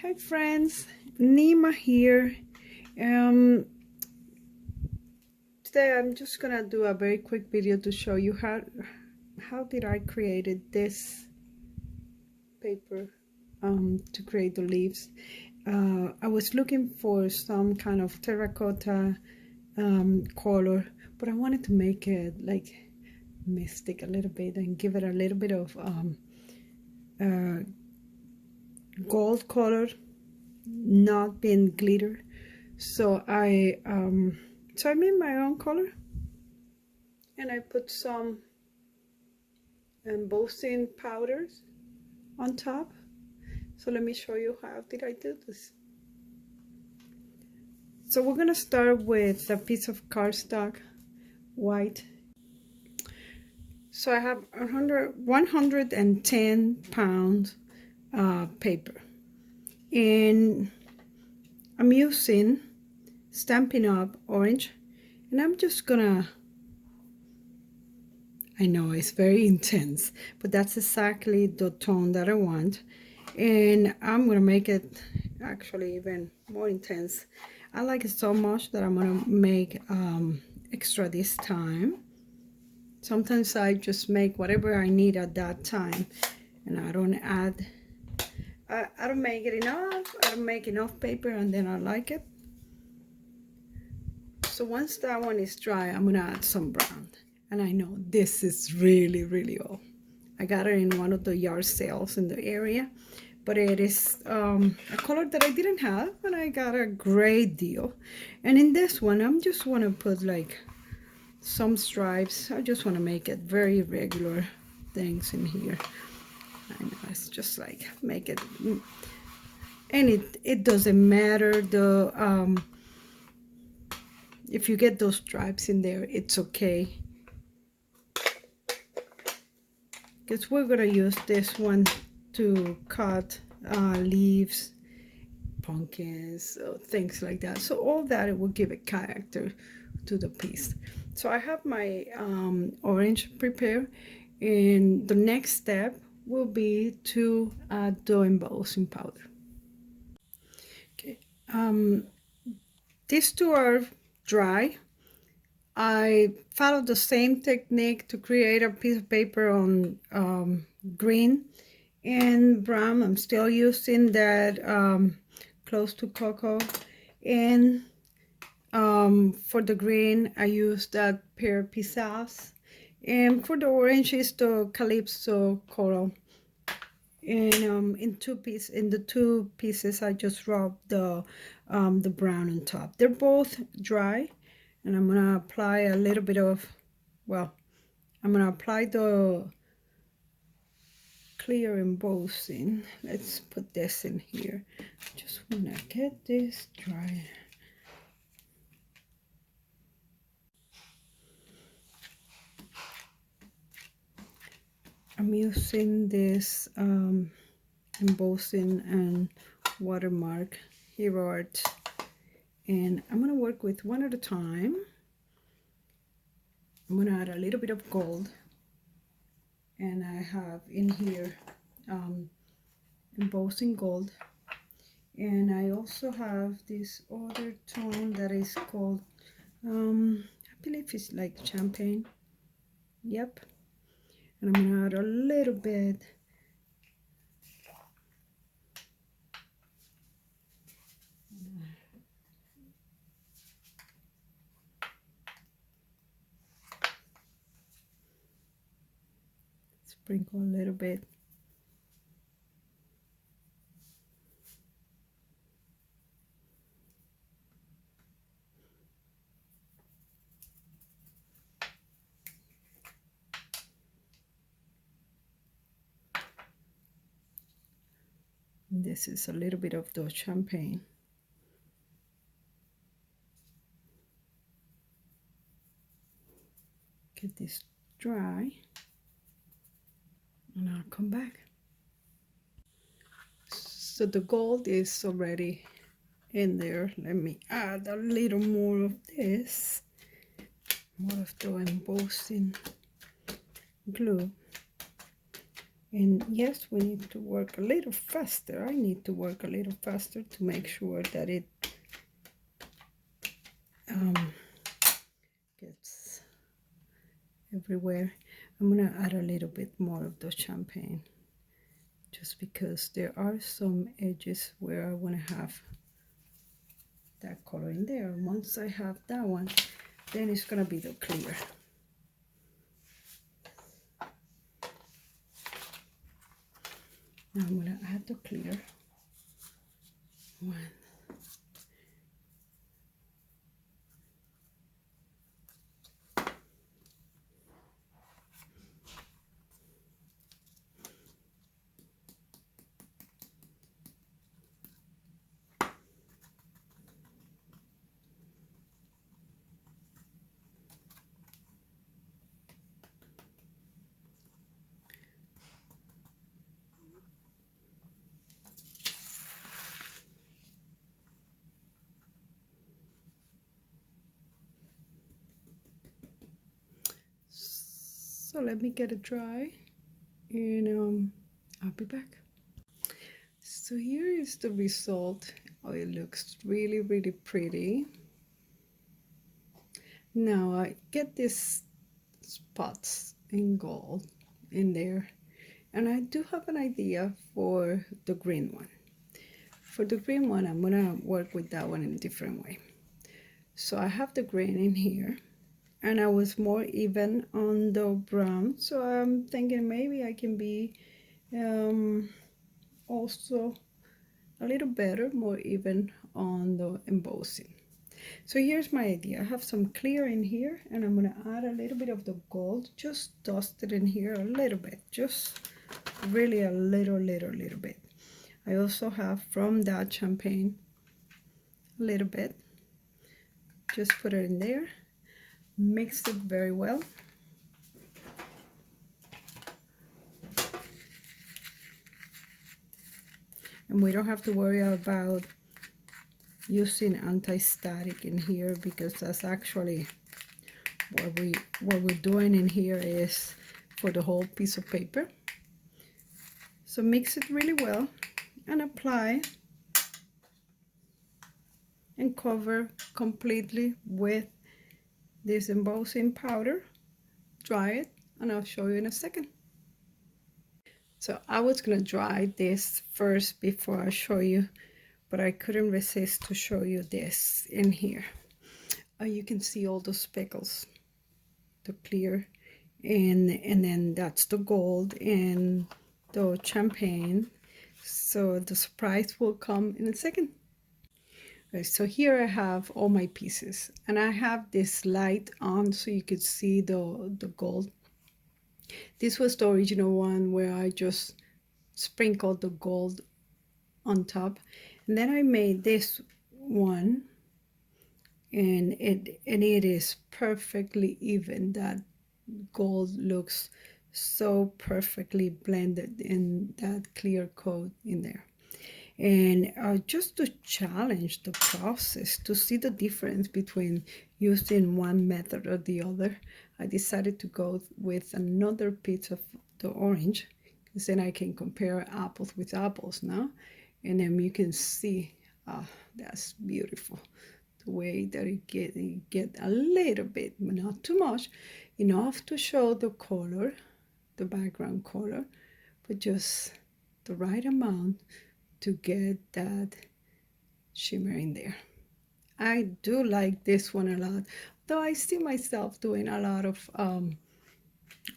Hi friends, Nima here. Um, Today I'm just gonna do a very quick video to show you how did I created this paper to create the leaves. I was looking for some kind of terracotta color, but I wanted to make it like mystic a little bit and give it a little bit of gold color, not being glitter. So I made my own color, and I put some embossing powders on top. So let me show you how did I do this. So we're gonna start with a piece of cardstock, white. So I have 110 pounds paper, and I'm using Stampin' Up! Orange, and I'm just gonna, I know it's very intense, but that's exactly the tone that I want, and I'm gonna make it actually even more intense. I like it so much that I'm gonna make extra this time. Sometimes I just make whatever I need at that time, and I don't add, I don't make it enough, I don't make enough paper, and then I like it. So once that one is dry, I'm gonna add some brown. And I know this is really old. I got it in one of the yard sales in the area, but it is a color that I didn't have, and I got a great deal. And in this one, I'm just want to put like some stripes. I just want to make it very regular things in here. I know it's just like make it, and it doesn't matter the if you get those stripes in there, it's okay, because we're gonna use this one to cut leaves, pumpkins, things like that. So all that, it will give a character to the piece. So I have my orange prepared, and the next step will be to add the embossing powder. Okay, these two are dry. I followed the same technique to create a piece of paper on green and brown. I'm still using that close to cocoa, and for the green I use that pear pisas, and for the orange is the calypso coral. And in the two pieces I just rub the brown on top. They're both dry, and I'm gonna apply a little bit of, well, I'm gonna apply the clear embossing. Let's put this in here. Just wanna get this dry. I'm using this embossing and watermark Hero Art, and I'm gonna work with one at a time. I'm gonna add a little bit of gold, and I have in here embossing gold, and I also have this other tone that is called I believe it's like champagne. Yep. And I'm gonna add a little bit sprinkle a little bit. This is a little bit of the champagne. Get this dry, and I'll come back. So the gold is already in there. Let me add a little more of this, more of the embossing glue, And yes, we need to work a little faster. I need to work a little faster to make sure that it gets everywhere. I'm gonna add a little bit more of the champagne, just because there are some edges where I want to have that color in there. Once I have that one, then it's gonna be the clear. Now I'm gonna add the clear one. So let me get it dry, and I'll be back. So here is the result. Oh, it looks really, really pretty. Now I get these spots in gold in there, and I do have an idea for the green one. For the green one, I'm gonna work with that one in a different way. So I have the green in here, and I was more even on the brown, so I'm thinking maybe I can be also a little better, more even on the embossing. So here's my idea. I have some clear in here, and I'm gonna add a little bit of the gold, just dust it in here a little bit, just really a little bit. I also have from that champagne a little bit, just put it in there, mix it very well. And we don't have to worry about using anti-static in here, because that's actually what we're doing in here is for the whole piece of paper. So mix it really well and apply and cover completely with this embossing powder. Dry it, and I'll show you in a second. So I was gonna dry this first before I show you, but I couldn't resist to show you this in here. You can see all the speckles, the clear, and then that's the gold and the champagne. So the surprise will come in a second. Right, so here I have all my pieces, and I have this light on so you could see the gold. This was the original one where I just sprinkled the gold on top, and then I made this one, and it is perfectly even. That gold looks so perfectly blended in that clear coat in there. And just to challenge the process, to see the difference between using one method or the other, I decided to go with another piece of the orange, because then I can compare apples with apples now, and then you can see that's beautiful, the way that you get a little bit, but not too much, enough to show the color, the background color, but just the right amount to get that shimmer in there. I do like this one a lot, though I see myself doing a lot of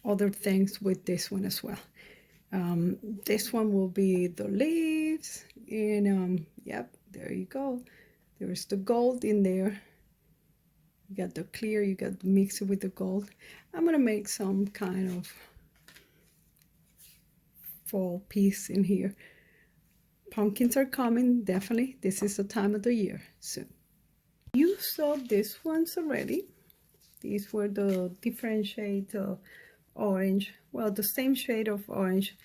other things with this one as well. This one will be the leaves, and yep, there you go. There's the gold in there. You got the clear, you got to mix it with the gold. I'm gonna make some kind of fall piece in here. Pumpkins are coming, definitely. This is the time of the year soon. You saw these ones already. These were the different shades of orange. Well, the same shade of orange,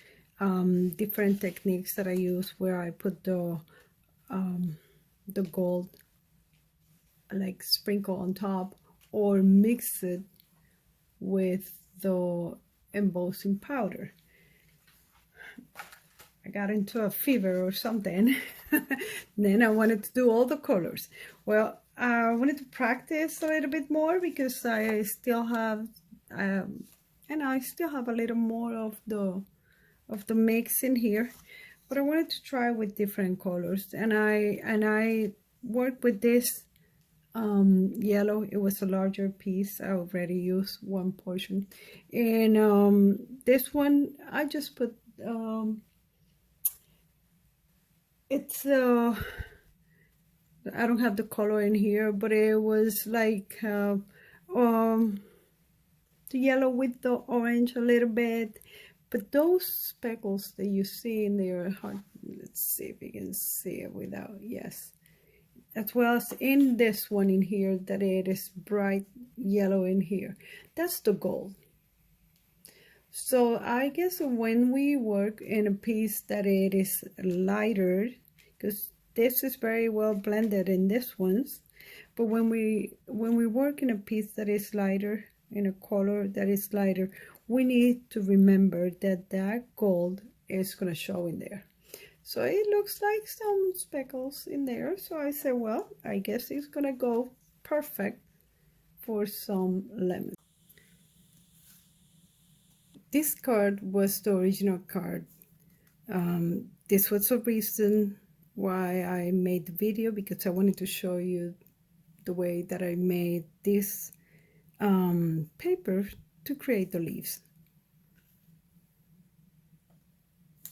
different techniques that I use where I put the gold, like sprinkle on top, or mix it with the embossing powder. I got into a fever or something. Then I wanted to do all the colors. Well, I wanted to practice a little bit more because I still have, and I still have a little more of the mix in here. But I wanted to try with different colors, and I worked with this yellow. It was a larger piece. I already used one portion, and this one I just put it's I don't have the color in here, but it was like the yellow with the orange a little bit. But those speckles that you see in there, let's see if you can see it without, yes. As well as in this one in here, that it is bright yellow in here. That's the gold. So I guess when we work in a piece that it is lighter, because this is very well blended in this ones, but when we work in a piece that is lighter, in a color that is lighter, we need to remember that that gold is going to show in there. So it looks like some speckles in there. So I said, well, I guess it's going to go perfect for some lemon. This card was the original card. This was the reason why I made the video, because I wanted to show you the way that I made this paper to create the leaves.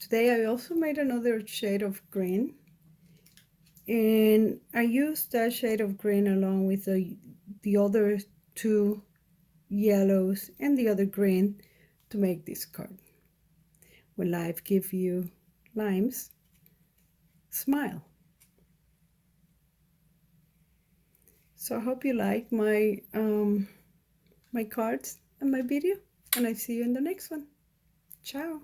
Today I also made another shade of green, and I used that shade of green along with the other two yellows and the other green to make this card. When life gives you limes, smile. So I hope you like my my cards and my video, and I see you in the next one. Ciao.